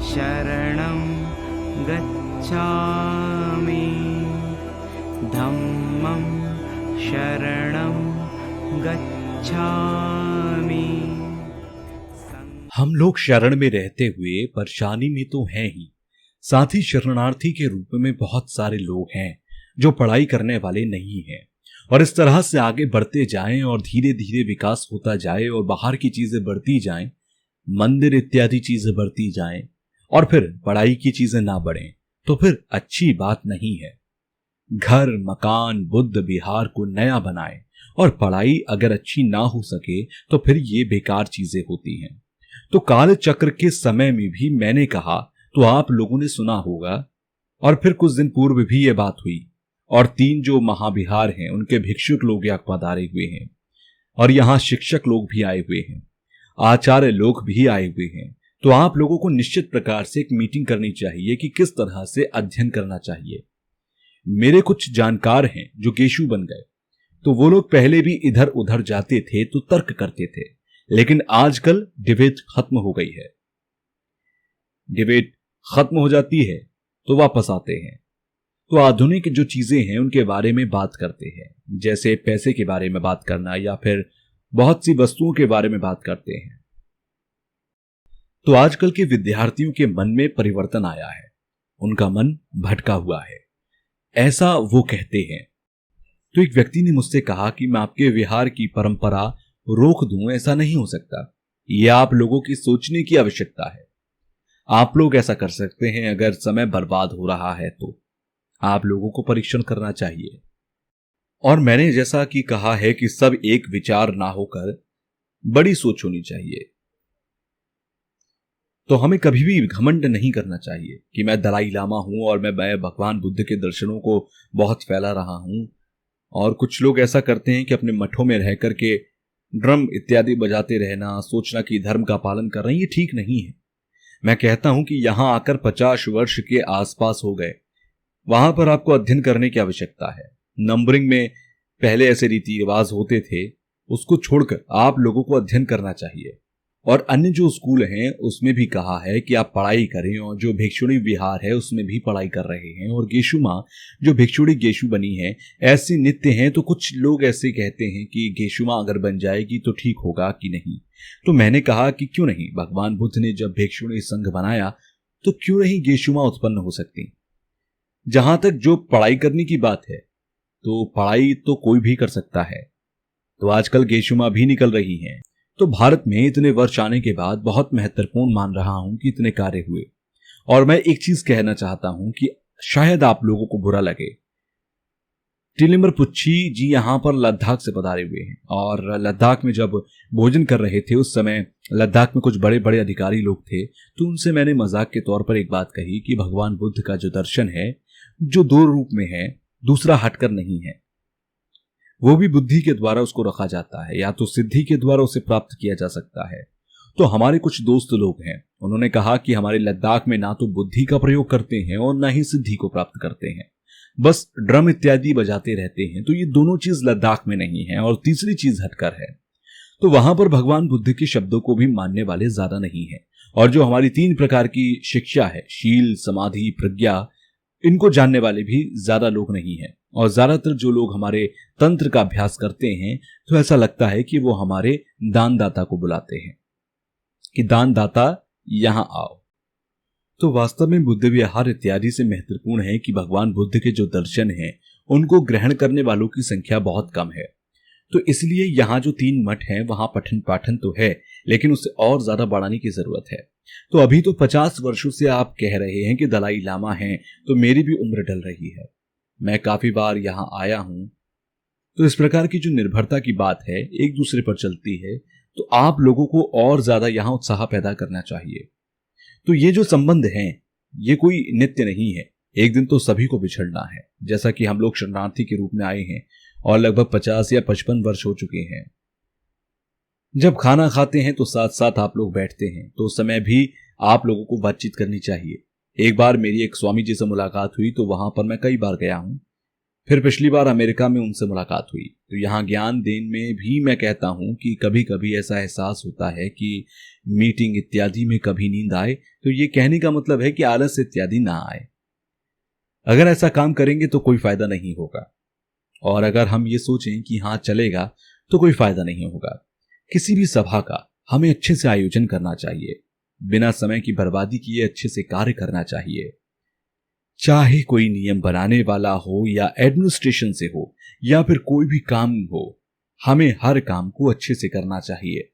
शरणं गच्छामि धम्मं शरणं गच्छामि। हम लोग शरण में रहते हुए परेशानी में तो हैं ही, साथ ही शरणार्थी के रूप में बहुत सारे लोग हैं जो पढ़ाई करने वाले नहीं हैं। और इस तरह से आगे बढ़ते जाएं और धीरे धीरे विकास होता जाए और बाहर की चीजें बढ़ती जाएं, मंदिर इत्यादि चीजें बढ़ती जाएं और फिर पढ़ाई की चीजें ना बढ़ें तो फिर अच्छी बात नहीं है। घर मकान बुद्ध विहार को नया बनाए और पढ़ाई अगर अच्छी ना हो सके तो फिर ये बेकार चीजें होती हैं। तो काल चक्र के समय में भी मैंने कहा तो आप लोगों ने सुना होगा, और फिर कुछ दिन पूर्व भी ये बात हुई, और 3 जो महाविहार हैं उनके भिक्षुक लोग यहाँ पधारे हुए हैं और यहाँ शिक्षक लोग भी आए हुए हैं, आचार्य लोग भी आए हुए हैं। तो आप लोगों को निश्चित प्रकार से एक मीटिंग करनी चाहिए कि किस तरह से अध्ययन करना चाहिए। मेरे कुछ जानकार हैं जो गेशु बन गए, तो वो लोग पहले भी इधर उधर जाते थे तो तर्क करते थे, लेकिन आजकल डिबेट खत्म हो गई है। डिबेट खत्म हो जाती है तो वापस आते हैं, तो आधुनिक जो चीजें हैं उनके बारे में बात करते हैं, जैसे पैसे के बारे में बात करना या फिर बहुत सी वस्तुओं के बारे में बात करते हैं। तो आजकल के विद्यार्थियों के मन में परिवर्तन आया है, उनका मन भटका हुआ है, ऐसा वो कहते हैं। तो एक व्यक्ति ने मुझसे कहा कि मैं आपके विहार की परंपरा रोक दूं, ऐसा नहीं हो सकता। यह आप लोगों की सोचने की आवश्यकता है। आप लोग ऐसा कर सकते हैं, अगर समय बर्बाद हो रहा है तो आप लोगों को परीक्षण करना चाहिए। और मैंने जैसा कि कहा है कि सब एक विचार ना होकर बड़ी सोच होनी चाहिए। तो हमें कभी भी घमंड नहीं करना चाहिए कि मैं दलाई लामा हूं और मैं भगवान बुद्ध के दर्शनों को बहुत फैला रहा हूं। और कुछ लोग ऐसा करते हैं कि अपने मठों में रह करके ड्रम इत्यादि बजाते रहना, सोचना कि धर्म का पालन कर रहे हैं, ये ठीक नहीं है। मैं कहता हूं कि यहां आकर 50 वर्ष के आसपास हो गए, वहां पर आपको अध्ययन करने की आवश्यकता है। नंबरिंग में पहले ऐसे रीति रिवाज होते थे, उसको छोड़कर आप लोगों को अध्ययन करना चाहिए। और अन्य जो स्कूल हैं उसमें भी कहा है कि आप पढ़ाई करें, और जो भिक्षुणी विहार है उसमें भी पढ़ाई कर रहे हैं। और गेशु माँ जो भिक्षुणी गेशु बनी है, ऐसे नित्य हैं। तो कुछ लोग ऐसे कहते हैं कि गेशु माँ अगर बन जाएगी तो ठीक होगा कि नहीं। तो मैंने कहा कि क्यों नहीं, भगवान बुद्ध ने जब भिक्षुणी संघ बनाया तो क्यों नहीं गेशु माँ उत्पन्न हो सकती। जहां तक जो पढ़ाई करने की बात है, तो पढ़ाई तो कोई भी कर सकता है। तो आजकल गेशु माँ भी निकल रही हैं। तो भारत में इतने वर्ष आने के बाद बहुत महत्वपूर्ण मान रहा हूं कि इतने कार्य हुए। और मैं एक चीज कहना चाहता हूं कि शायद आप लोगों को बुरा लगे, टिलिमर पुच्छी जी यहां पर लद्दाख से पधारे हुए हैं, और लद्दाख में जब भोजन कर रहे थे उस समय लद्दाख में कुछ बड़े बड़े अधिकारी लोग थे। तो उनसे मैंने मजाक के तौर पर एक बात कही कि भगवान बुद्ध का जो दर्शन है, जो 2 रूप में है, दूसरा हटकर नहीं है। वो भी बुद्धि के द्वारा उसको रखा जाता है, या तो सिद्धि के द्वारा उसे प्राप्त किया जा सकता है। तो हमारे कुछ दोस्त लोग हैं, उन्होंने कहा कि हमारे लद्दाख में ना तो बुद्धि का प्रयोग करते हैं और ना ही सिद्धि को प्राप्त करते हैं, बस ड्रम इत्यादि बजाते रहते हैं। तो ये दोनों चीज लद्दाख में नहीं है। और तीसरी चीज हटकर है, तो वहां पर भगवान बुद्ध के शब्दों को भी मानने वाले ज्यादा नहीं है। और जो हमारी 3 प्रकार की शिक्षा है, शील समाधि प्रज्ञा, इनको जानने वाले भी ज्यादा लोग नहीं हैं। और ज्यादातर जो लोग हमारे तंत्र का अभ्यास करते हैं, तो ऐसा लगता है कि वो हमारे दानदाता को बुलाते हैं कि दानदाता यहां आओ। तो वास्तव में बुद्ध विहार इत्यादि से महत्वपूर्ण है कि भगवान बुद्ध के जो दर्शन हैं उनको ग्रहण करने वालों की संख्या बहुत कम है। तो इसलिए यहाँ जो 3 मठ हैं वहां पठन पाठन तो है, लेकिन उसे और ज्यादा बढ़ाने की जरूरत है। तो अभी तो 50 वर्षों से आप कह रहे हैं कि दलाई लामा हैं, तो मेरी भी उम्र ढल रही है। मैं काफी बार यहां आया हूं। तो इस प्रकार की जो निर्भरता की बात है, एक दूसरे पर चलती है, तो आप लोगों को और ज्यादा यहां उत्साह पैदा करना चाहिए। तो ये जो संबंध हैं, ये कोई नित्य नहीं है, एक दिन तो सभी को बिछड़ना है। जैसा कि हम लोग शरणार्थी के रूप में आए हैं और लगभग 50 या 55 वर्ष हो चुके हैं। जब खाना खाते हैं तो साथ साथ आप लोग बैठते हैं, तो उस समय भी आप लोगों को बातचीत करनी चाहिए। एक बार मेरी एक स्वामी जी से मुलाकात हुई, तो वहां पर मैं कई बार गया हूं। फिर पिछली बार अमेरिका में उनसे मुलाकात हुई। तो यहाँ ज्ञान देन में भी मैं कहता हूँ कि कभी कभी ऐसा एहसास होता है कि मीटिंग इत्यादि में कभी नींद आए, तो ये कहने का मतलब है कि आलस इत्यादि ना आए। अगर ऐसा काम करेंगे तो कोई फायदा नहीं होगा, और अगर हम ये सोचें कि हाँ चलेगा, तो कोई फायदा नहीं होगा। किसी भी सभा का हमें अच्छे से आयोजन करना चाहिए, बिना समय की बर्बादी किए अच्छे से कार्य करना चाहिए। चाहे कोई नियम बनाने वाला हो या एडमिनिस्ट्रेशन से हो या फिर कोई भी काम हो, हमें हर काम को अच्छे से करना चाहिए।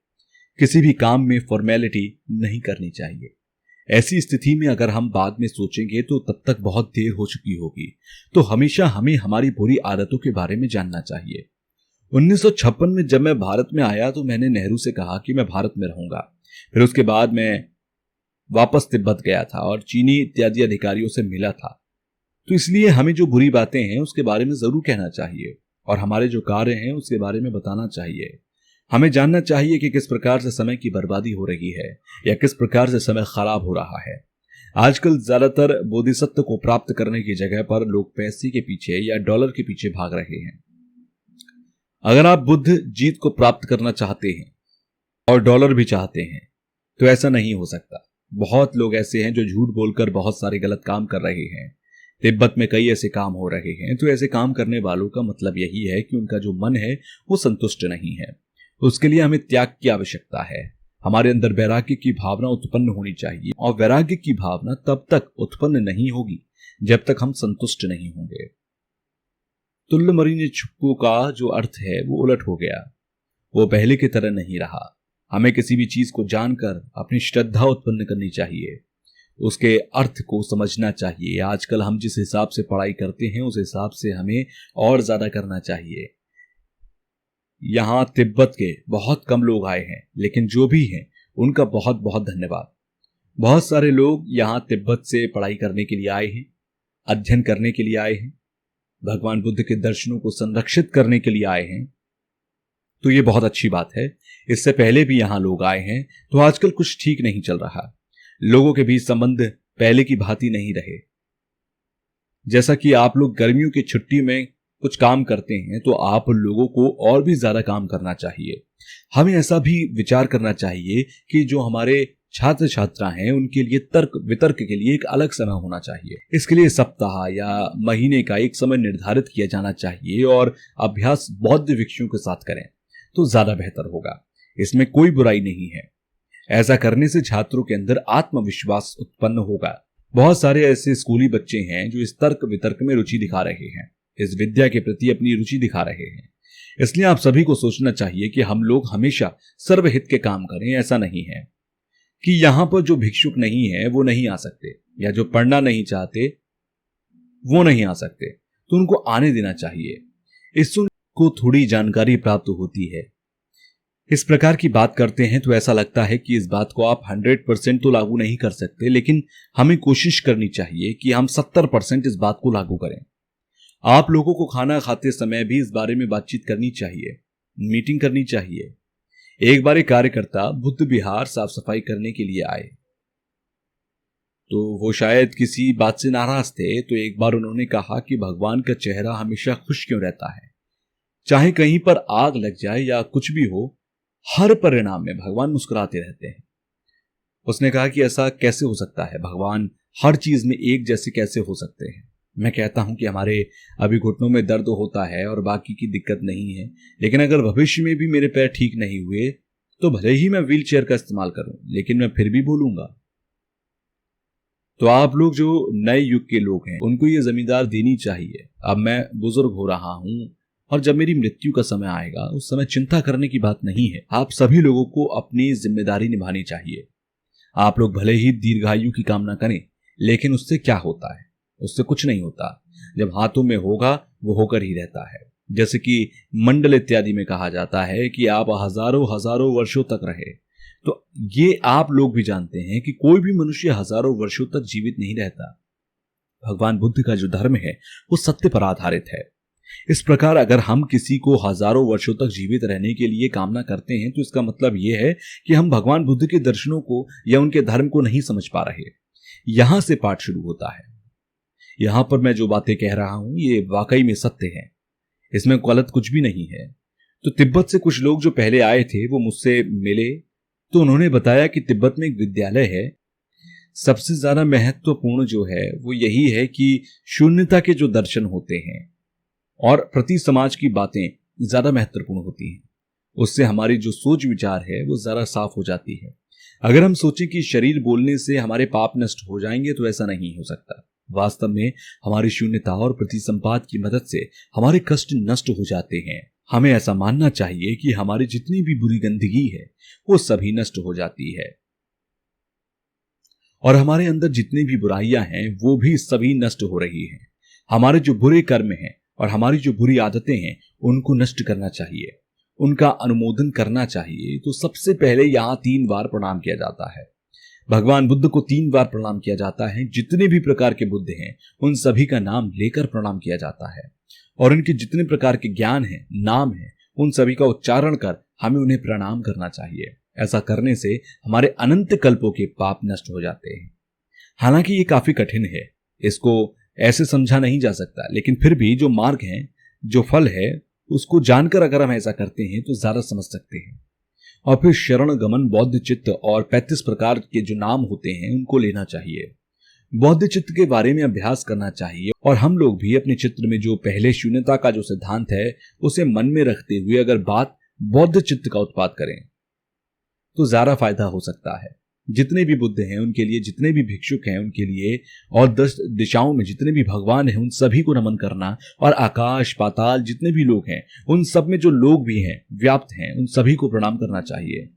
किसी भी काम में फॉर्मेलिटी नहीं करनी चाहिए। ऐसी स्थिति में अगर हम बाद में सोचेंगे तो तब तक बहुत देर हो चुकी होगी। तो हमेशा हमें हमारी बुरी आदतों के बारे में जानना चाहिए। 1956 में जब मैं भारत में आया तो मैंने नेहरू से कहा कि मैं भारत में रहूंगा। फिर उसके बाद मैं वापस तिब्बत गया था और चीनी इत्यादि अधिकारियों से मिला था। तो इसलिए हमें जो बुरी बातें हैं उसके बारे में जरूर कहना चाहिए, और हमारे जो कार्य हैं उसके बारे में बताना चाहिए। हमें जानना चाहिए कि किस प्रकार से समय की बर्बादी हो रही है या किस प्रकार से समय खराब हो रहा है। आजकल ज्यादातर बोधिसत्व को प्राप्त करने की जगह पर लोग पैसे के पीछे या डॉलर के पीछे भाग रहे हैं। अगर आप बुद्ध जीत को प्राप्त करना चाहते हैं और डॉलर भी चाहते हैं तो ऐसा नहीं हो सकता। बहुत लोग ऐसे हैं जो झूठ बोलकर बहुत सारे गलत काम कर रहे हैं। तिब्बत में कई ऐसे काम हो रहे हैं। तो ऐसे काम करने वालों का मतलब यही है कि उनका जो मन है वो संतुष्ट नहीं है। उसके लिए हमें त्याग की आवश्यकता है। हमारे अंदर वैराग्य की भावना उत्पन्न होनी चाहिए, और वैराग्य की भावना तब तक उत्पन्न नहीं होगी जब तक हम संतुष्ट नहीं होंगे। तुल्यमणि ने छुप्पू का जो अर्थ है वो उलट हो गया, वो पहले की तरह नहीं रहा। हमें किसी भी चीज को जानकर अपनी श्रद्धा उत्पन्न करनी चाहिए, उसके अर्थ को समझना चाहिए। आजकल हम जिस हिसाब से पढ़ाई करते हैं उस हिसाब से हमें और ज्यादा करना चाहिए। यहां तिब्बत के बहुत कम लोग आए हैं, लेकिन जो भी हैं उनका बहुत बहुत धन्यवाद। बहुत सारे लोग यहां तिब्बत से पढ़ाई करने के लिए आए हैं, अध्ययन करने के लिए आए हैं, भगवान बुद्ध के दर्शनों को संरक्षित करने के लिए आए हैं। तो ये बहुत अच्छी बात है। इससे पहले भी यहां लोग आए हैं। तो आजकल कुछ ठीक नहीं चल रहा। लोगों के बीच संबंध पहले की भांति नहीं रहे। जैसा कि आप लोग गर्मियों की छुट्टी में कुछ काम करते हैं, तो आप लोगों को और भी ज्यादा काम करना चाहिए। हमें ऐसा भी विचार करना चाहिए कि जो हमारे छात्र छात्रा हैं उनके लिए तर्क वितर्क के लिए एक अलग समय होना चाहिए। इसके लिए सप्ताह या महीने का एक समय निर्धारित किया जाना चाहिए, और अभ्यास बौद्ध भिक्षुओं के साथ करें तो ज्यादा बेहतर होगा। इसमें कोई बुराई नहीं है। ऐसा करने से छात्रों के अंदर आत्मविश्वास उत्पन्न होगा। बहुत सारे ऐसे स्कूली बच्चे हैं जो इस तर्क वितर्क में रुचि दिखा रहे हैं, इस विद्या के प्रति अपनी रुचि दिखा रहे हैं। इसलिए आप सभी को सोचना चाहिए कि हम लोग हमेशा सर्वहित के काम करें। ऐसा नहीं है कि यहां पर जो भिक्षुक नहीं है वो नहीं आ सकते, या जो पढ़ना नहीं चाहते वो नहीं आ सकते, तो उनको आने देना चाहिए। इससे उनको थोड़ी जानकारी प्राप्त होती है। इस प्रकार की बात करते हैं तो ऐसा लगता है कि इस बात को आप 100% तो लागू नहीं कर सकते, लेकिन हमें कोशिश करनी चाहिए कि हम 70% इस बात को लागू करें। आप लोगों को खाना खाते समय भी इस बारे में बातचीत करनी चाहिए, मीटिंग करनी चाहिए। एक बार एक कार्यकर्ता बुद्ध विहार साफ सफाई करने के लिए आए, तो वो शायद किसी बात से नाराज थे। तो एक बार उन्होंने कहा कि भगवान का चेहरा हमेशा खुश क्यों रहता है? चाहे कहीं पर आग लग जाए या कुछ भी हो, हर परिणाम में भगवान मुस्कुराते रहते हैं। उसने कहा कि ऐसा कैसे हो सकता है? भगवान हर चीज में एक जैसे कैसे हो सकते हैं? मैं कहता हूं कि हमारे अभी घुटनों में दर्द होता है और बाकी की दिक्कत नहीं है, लेकिन अगर भविष्य में भी मेरे पैर ठीक नहीं हुए तो भले ही मैं व्हील चेयर का इस्तेमाल करूं, लेकिन मैं फिर भी बोलूंगा। तो आप लोग जो नए युग के लोग हैं उनको ये जमींदार देनी चाहिए। अब मैं बुजुर्ग हो रहा हूं, और जब मेरी मृत्यु का समय आएगा उस समय चिंता करने की बात नहीं है। आप सभी लोगों को अपनी जिम्मेदारी निभानी चाहिए। आप लोग भले ही दीर्घायु की कामना करें, लेकिन उससे क्या होता है? उससे कुछ नहीं होता। जब हाथों में होगा वो होकर ही रहता है। जैसे कि मंडल इत्यादि में कहा जाता है कि आप हजारों हजारों वर्षों तक रहे, तो ये आप लोग भी जानते हैं कि कोई भी मनुष्य हजारों वर्षों तक जीवित नहीं रहता। भगवान बुद्ध का जो धर्म है वो सत्य पर आधारित है। इस प्रकार अगर हम किसी को हजारों वर्षों तक जीवित रहने के लिए कामना करते हैं तो इसका मतलब यह है कि हम भगवान बुद्ध के दर्शनों को या उनके धर्म को नहीं समझ पा रहे। यहां से पाठ शुरू होता है। यहां पर मैं जो बातें कह रहा हूं ये वाकई में सत्य है, इसमें गलत कुछ भी नहीं है। तो तिब्बत से कुछ लोग जो पहले आए थे वो मुझसे मिले, तो उन्होंने बताया कि तिब्बत में एक विद्यालय है। सबसे ज्यादा महत्वपूर्ण जो है वो यही है कि शून्यता के जो दर्शन होते हैं और प्रति समाज की बातें ज्यादा महत्वपूर्ण होती हैं। उससे हमारी जो सोच विचार है वो ज्यादा साफ हो जाती है। अगर हम सोचें कि शरीर बोलने से हमारे पाप नष्ट हो जाएंगे तो ऐसा नहीं हो सकता। वास्तव में हमारी शून्यता और प्रतिसंपाद की मदद से हमारे कष्ट नष्ट हो जाते हैं। हमें ऐसा मानना चाहिए कि हमारी जितनी भी बुरी गंदगी है वो सभी नष्ट हो जाती है और हमारे अंदर जितनी भी बुराइयां हैं वो भी सभी नष्ट हो रही हैं। हमारे जो बुरे कर्म हैं और हमारी जो बुरी आदतें हैं उनको नष्ट करना चाहिए, उनका अनुमोदन करना चाहिए। तो सबसे पहले यहां 3 बार प्रणाम किया जाता है। भगवान बुद्ध को 3 बार प्रणाम किया जाता है। जितने भी प्रकार के बुद्ध हैं उन सभी का नाम लेकर प्रणाम किया जाता है और उनके जितने प्रकार के ज्ञान हैं, नाम हैं, उन सभी का उच्चारण कर हमें उन्हें प्रणाम करना चाहिए। ऐसा करने से हमारे अनंत कल्पों के पाप नष्ट हो जाते हैं। हालांकि ये काफी कठिन है, इसको ऐसे समझा नहीं जा सकता, लेकिन फिर भी जो मार्ग है, जो फल है, उसको जानकर अगर हम ऐसा करते हैं तो ज्यादा समझ सकते हैं। और फिर शरण गमन, बौद्ध चित्त और 35 प्रकार के जो नाम होते हैं उनको लेना चाहिए। बौद्ध चित्त के बारे में अभ्यास करना चाहिए और हम लोग भी अपने चित्र में जो पहले शून्यता का जो सिद्धांत है उसे मन में रखते हुए अगर बात बौद्ध चित्त का उत्पाद करें तो ज्यादा फायदा हो सकता है। जितने भी बुद्ध हैं उनके लिए, जितने भी भिक्षुक हैं उनके लिए और 10 दिशाओं में जितने भी भगवान हैं उन सभी को नमन करना और आकाश पाताल जितने भी लोग हैं उन सब में जो लोग भी हैं, व्याप्त हैं, उन सभी को प्रणाम करना चाहिए।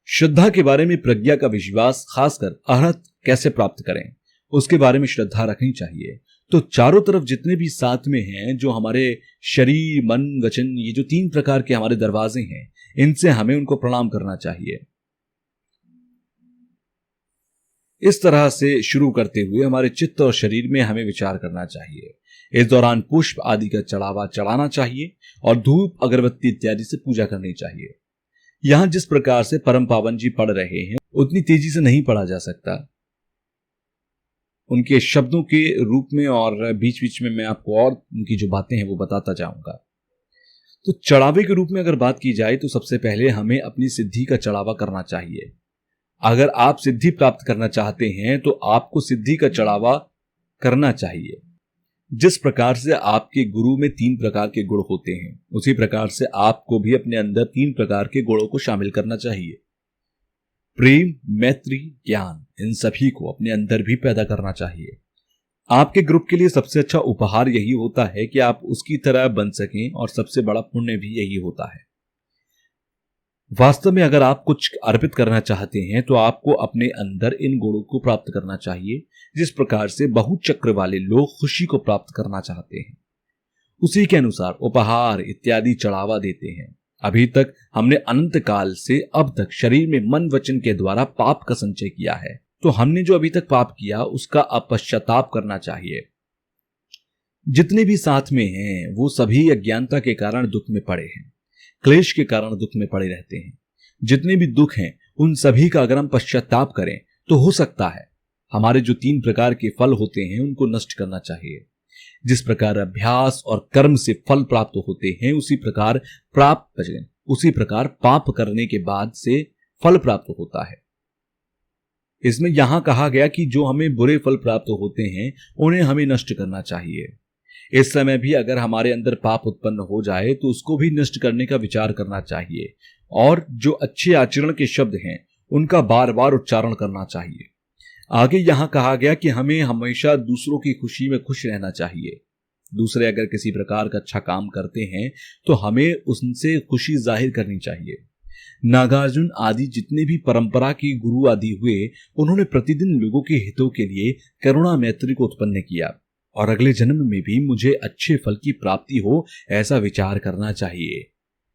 श्रद्धा के बारे में, प्रज्ञा का विश्वास, खासकर अरहत कैसे प्राप्त करें उसके बारे में श्रद्धा रखनी चाहिए। तो चारों तरफ जितने भी साथ में हैं, जो हमारे शरीर, मन, वचन, ये जो 3 प्रकार के हमारे दरवाजे हैं, इनसे हमें उनको प्रणाम करना चाहिए। इस तरह से शुरू करते हुए हमारे चित्त और शरीर में हमें विचार करना चाहिए। इस दौरान पुष्प आदि का चढ़ावा चढ़ाना चाहिए और धूप, अगरबत्ती इत्यादि से पूजा करनी चाहिए। यहां जिस प्रकार से परम पावन जी पढ़ रहे हैं उतनी तेजी से नहीं पढ़ा जा सकता। उनके शब्दों के रूप में और बीच बीच में मैं आपको और उनकी जो बातें हैं वो बताता जाऊंगा। तो चढ़ावे के रूप में अगर बात की जाए तो सबसे पहले हमें अपनी सिद्धि का चढ़ावा करना चाहिए। अगर आप सिद्धि प्राप्त करना चाहते हैं तो आपको सिद्धि का चढ़ावा करना चाहिए। जिस प्रकार से आपके गुरु में 3 प्रकार के गुण होते हैं उसी प्रकार से आपको भी अपने अंदर 3 प्रकार के गुणों को शामिल करना चाहिए। प्रेम, मैत्री, ज्ञान, इन सभी को अपने अंदर भी पैदा करना चाहिए। आपके ग्रुप के लिए सबसे अच्छा उपहार यही होता है कि आप उसकी तरह बन सकें और सबसे बड़ा पुण्य भी यही होता है। वास्तव में अगर आप कुछ अर्पित करना चाहते हैं तो आपको अपने अंदर इन गुणों को प्राप्त करना चाहिए। जिस प्रकार से बहुचक्र वाले लोग खुशी को प्राप्त करना चाहते हैं उसी के अनुसार उपहार इत्यादि चढ़ावा देते हैं। अभी तक हमने अनंत काल से अब तक शरीर में मन वचन के द्वारा पाप का संचय किया है, तो हमने जो अभी तक पाप किया उसका अब पश्चाताप करना चाहिए। जितने भी साथ में हैं वो सभी अज्ञानता के कारण दुख में पड़े हैं, क्लेश के कारण दुख में पड़े रहते हैं। जितने भी दुख हैं उन सभी का अगर हम पश्चाताप करें तो हो सकता है हमारे जो 3 प्रकार के फल होते हैं उनको नष्ट करना चाहिए। जिस प्रकार अभ्यास और कर्म से फल प्राप्त होते हैं उसी प्रकार पाप करने के बाद से फल प्राप्त होता है। इसमें यहां कहा गया कि जो हमें बुरे फल प्राप्त होते हैं उन्हें हमें नष्ट करना चाहिए। इस समय भी अगर हमारे अंदर पाप उत्पन्न हो जाए तो उसको भी नष्ट करने का विचार करना चाहिए और जो अच्छे आचरण के शब्द हैं उनका बार बार उच्चारण करना चाहिए। आगे यहां कहा गया कि हमें हमेशा दूसरों की खुशी में खुश रहना चाहिए। दूसरे अगर किसी प्रकार का अच्छा काम करते हैं तो हमें उनसे खुशी जाहिर करनी चाहिए। नागार्जुन आदि जितने भी परंपरा के गुरु आदि हुए उन्होंने प्रतिदिन लोगों के हितों के लिए करुणा मैत्री को उत्पन्न किया और अगले जन्म में भी मुझे अच्छे फल की प्राप्ति हो ऐसा विचार करना चाहिए।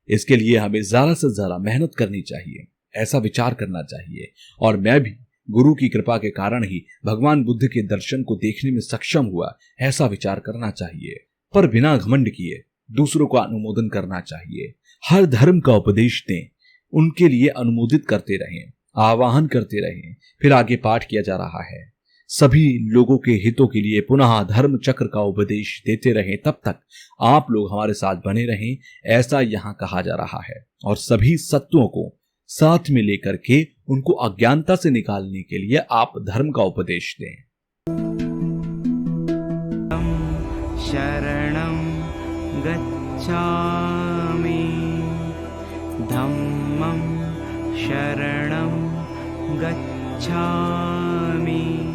इसके लिए हमें ज्यादा से ज्यादा मेहनत करनी चाहिए, ऐसा विचार करना चाहिए। और मैं भी गुरु की कृपा के कारण ही भगवान बुद्ध के दर्शन को देखने में सक्षम हुआ, ऐसा विचार करना चाहिए। पर बिना घमंड किए दूसरों को अनुमोदन करना चाहिए। हर धर्म का उपदेश दें, उनके लिए अनुमोदित करते रहें, आवाहन करते रहें। फिर आगे पाठ किया जा रहा है, सभी लोगों के हितों के लिए पुनः धर्म चक्र का उपदेश देते रहें, तब तक आप लोग हमारे साथ बने रहें, ऐसा यहाँ कहा जा रहा है। और सभी सत्वों को साथ में लेकर के उनको अज्ञानता से निकालने के लिए आप धर्म का उपदेश दें। शरणं गच्छामि धम्मं शरणं गच्छामि